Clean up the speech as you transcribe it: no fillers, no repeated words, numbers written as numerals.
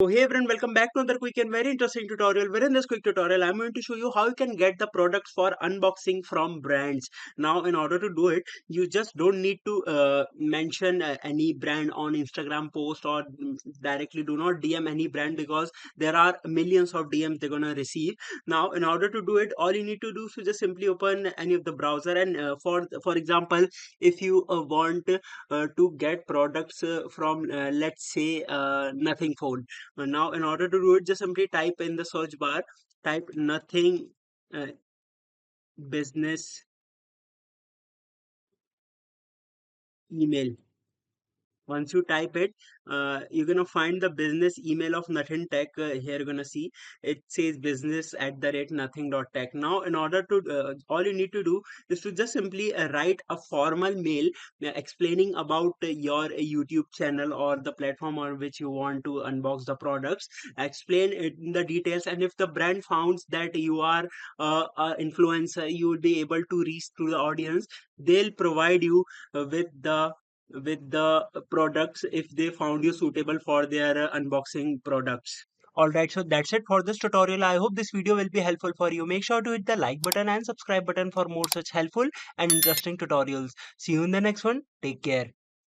So hey everyone, welcome back to another quick and very interesting tutorial. Where in this quick tutorial, I'm going to show you how you can get the products for unboxing from brands. Now, in order to do it, you just don't need to mention any brand on Instagram post or directly do not DM any brand because there are millions of DMs they're gonna receive. Now, in order to do it, all you need to do is to just simply open any of the browser and for example, if you want to get products from let's say Nothing Phone. Now, in order to do it, just simply type in the search bar, type nothing uh, business email. Once you type it, you're gonna find the business email of Nothing Tech. Here you're gonna see it says business@nothing.tech. Now, in order to all you need to do is to just simply write a formal mail explaining about your YouTube channel or the platform on which you want to unbox the products. Explain it in the details, and if the brand finds that you are a influencer, you will be able to reach to the audience. They'll provide you with the products if they found you suitable for their unboxing products. Alright, so that's it for this tutorial. I hope this video will be helpful for you. Make sure to hit the like button and subscribe button for more such helpful and interesting tutorials. See you in the next one. Take care.